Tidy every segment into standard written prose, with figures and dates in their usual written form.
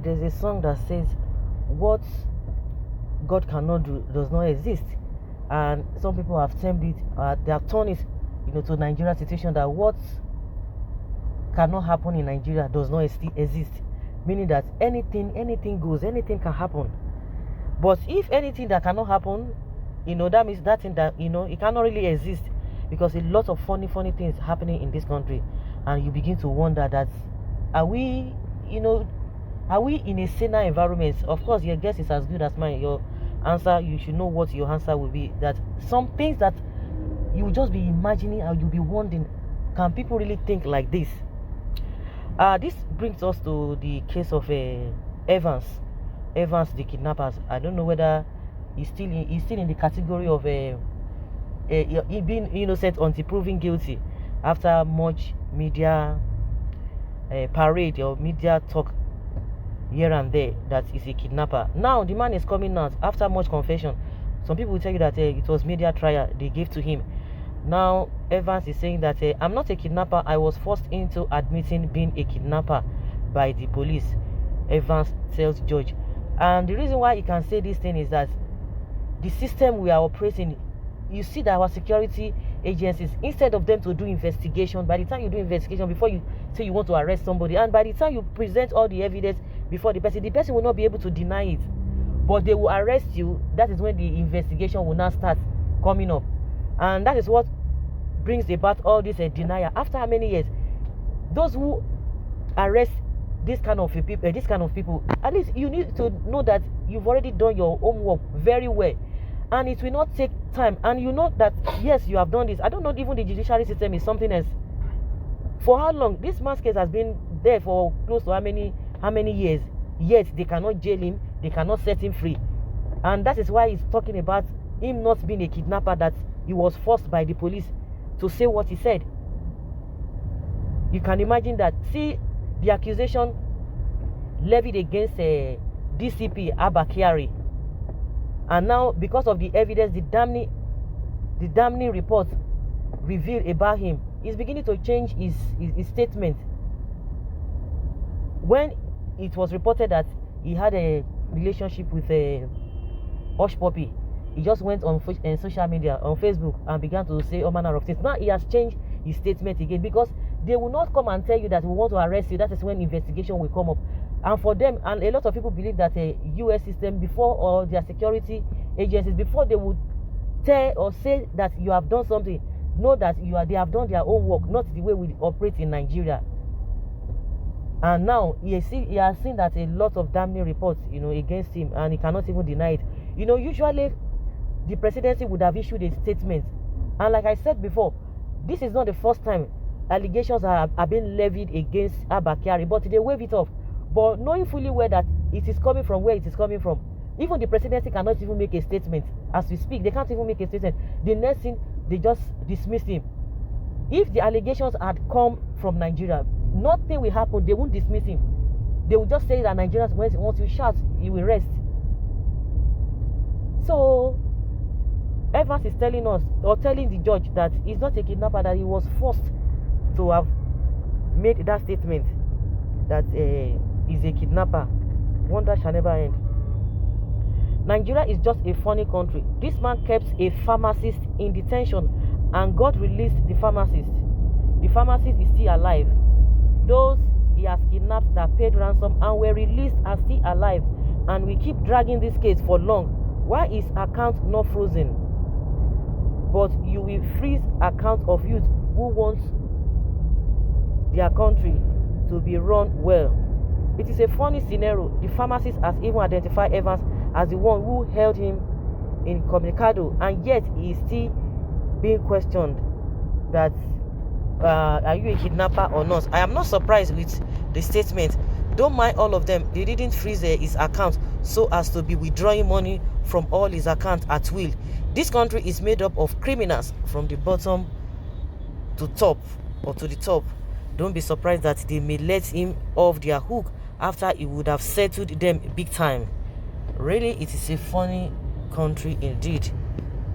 there's a song that says, "What God cannot do does not exist," and some people have termed it, they have turned it, to Nigeria situation, that what cannot happen in Nigeria does not exist, meaning that anything goes, anything can happen. But if anything that cannot happen, that means that thing that it cannot really exist, because a lot of funny things happening in this country, and you begin to wonder that are we in a saner environment? Of course, your guess is as good as mine. Your answer, you should know what your answer will be. That some things that you will just be imagining, and you'll be wondering, can people really think like this? This brings us to the case of Evans, the kidnappers. I don't know whether he's still in the category of he being innocent until proven guilty, after much media parade or media talk here and there that he's a kidnapper. Now the man is coming out after much confession. Some people will tell you that it was media trial they gave to him. Now Evans is saying that I'm not a kidnapper. I was forced into admitting being a kidnapper by the police, Evans tells judge. And the reason why he can say this thing is that the system we are operating, you see that our security agencies, instead of them to do investigation, by the time you do investigation, before you say you want to arrest somebody, and by the time you present all the evidence before the person will not be able to deny it, but they will arrest you. That is when the investigation will now start coming up, and that is what brings about all this denial. After how many years? Those who arrest this kind of people, at least you need to know that you've already done your homework very well, and it will not take time, and you know that yes, you have done this. I don't know, even the judiciary system is something else. For how long? This man's case has been there for close to how many years, yet they cannot jail him, they cannot set him free. And that is why he's talking about him not being a kidnapper, that he was forced by the police to say what he said. You can imagine that. See the accusation levied against DCP Abba Kyari, and now because of the evidence, the damning report revealed about him, he's beginning to change his statement. When it was reported that he had a relationship with a Hush Puppy, he just went on social media, on Facebook, and began to say all manner of things. Now he has changed his statement again, because they will not come and tell you that we want to arrest you. That is when investigation will come up. And for them, and a lot of people believe that a US system, before, or their security agencies, before they would tell or say that you have done something, know that they have done their own work, not the way we operate in Nigeria. And now he has seen that a lot of damning reports against him, and he cannot even deny it. Usually the presidency would have issued a statement, and like I said before, this is not the first time allegations are being levied against Abba Kyari, but they wave it off. But knowing fully well that it is coming from where it is coming from, even the presidency cannot even make a statement. As we speak, they can't even make a statement. The next thing, they just dismiss him. If the allegations had come from Nigeria, nothing will happen. They won't dismiss him. They will just say that Nigerians, once you shout, he will rest. So Evans is telling us, or telling the judge, that he's not a kidnapper, that he was forced to have made that statement, that he's a kidnapper. Wonder shall never end. Nigeria is just a funny country. This man kept a pharmacist in detention, and God released the pharmacist. The pharmacist is still alive. Those he has kidnapped that paid ransom and were released are still alive, and we keep dragging this case for long. Why is account not frozen? But you will freeze account of youth who want their country to be run well. It is a funny scenario. The pharmacist has even identified Evans as the one who held him incommunicado, and yet he is still being questioned that are you a kidnapper or not. I am not surprised with the statement. Don't mind all of them. They didn't freeze his account so as to be withdrawing money from all his accounts at will. This country is made up of criminals from the bottom to top, or to the top. Don't be surprised that they may let him off their hook after he would have settled them big time. Really, it is a funny country indeed.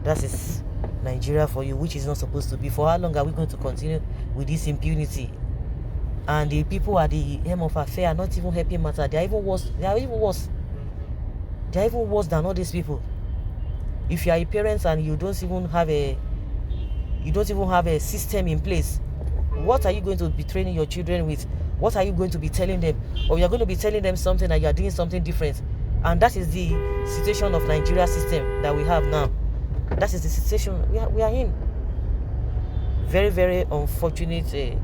That is Nigeria for you, which is not supposed to be. For how long are we going to continue with this impunity? and the people at the helm of affair are not even helping matter. They are even worse. They are even worse. They are even worse than all these people. If you are a parent and you don't even have a system in place, what are you going to be training your children with? What are you going to be telling them? Or you're going to be telling them something and you're doing something different. And that is the situation of Nigeria system that we have now. That is the situation we are in. Very, very unfortunate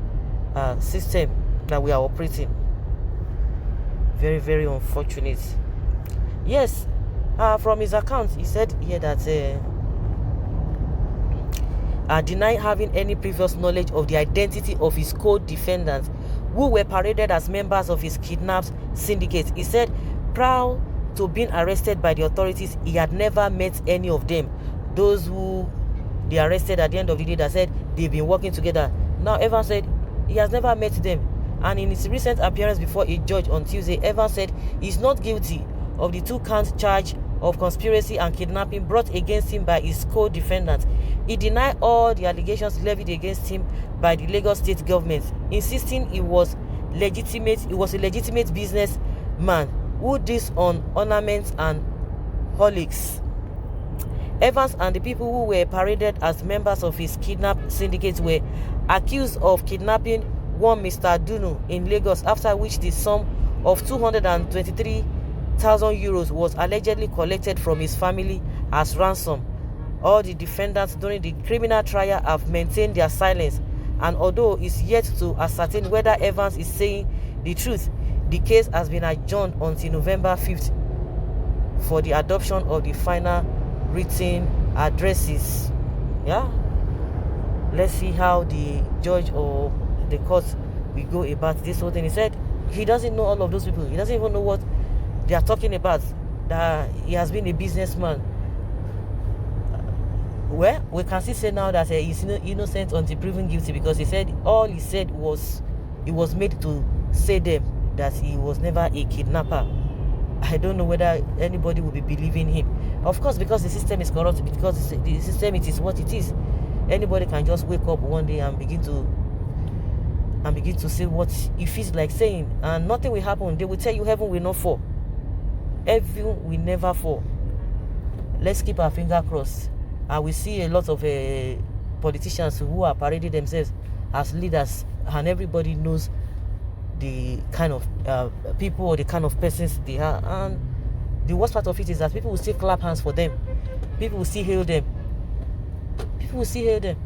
system that we are operating. Very, very unfortunate. Yes, from his account, he said here that denied having any previous knowledge of the identity of his co-defendants who were paraded as members of his kidnapped syndicate. He said, proud to being arrested by the authorities, he had never met any of them. Those who they arrested at the end of the day that said they've been working together. Now Evans said he has never met them. And in his recent appearance before a judge on Tuesday, Evans said he's not guilty of the 2-count charge of conspiracy and kidnapping brought against him by his co-defendants. He denied all the allegations levied against him by the Lagos state government, insisting he was a legitimate businessman who deals on ornaments and holics. Evans and the people who were paraded as members of his kidnap syndicate were accused of kidnapping one Mr. Dunu in Lagos, after which the sum of 223,000 euros was allegedly collected from his family as ransom. All the defendants during the criminal trial have maintained their silence, and although it's yet to ascertain whether Evans is saying the truth, the case has been adjourned until November 5th for the adoption of the final written addresses. Yeah, let's see how the judge or the court will go about this whole thing. He said he doesn't know all of those people. He doesn't even know what they are talking about, that he has been a businessman. Well, we can still say now that he's innocent until proven guilty, because he said all he said was he was made to say them that he was never a kidnapper. I don't know whether anybody will be believing him. Of course, because the system is corrupt, because the system, it is what it is. Anybody can just wake up one day and begin to say what he feels like saying, and nothing will happen. They will tell you heaven will not fall. Heaven will never fall. Let's keep our finger crossed. And we see a lot of politicians who are parading themselves as leaders, and everybody knows the kind of people or the kind of persons they are. And the worst part of it is that people will still clap hands for them. People will still hail them. People will still hail them.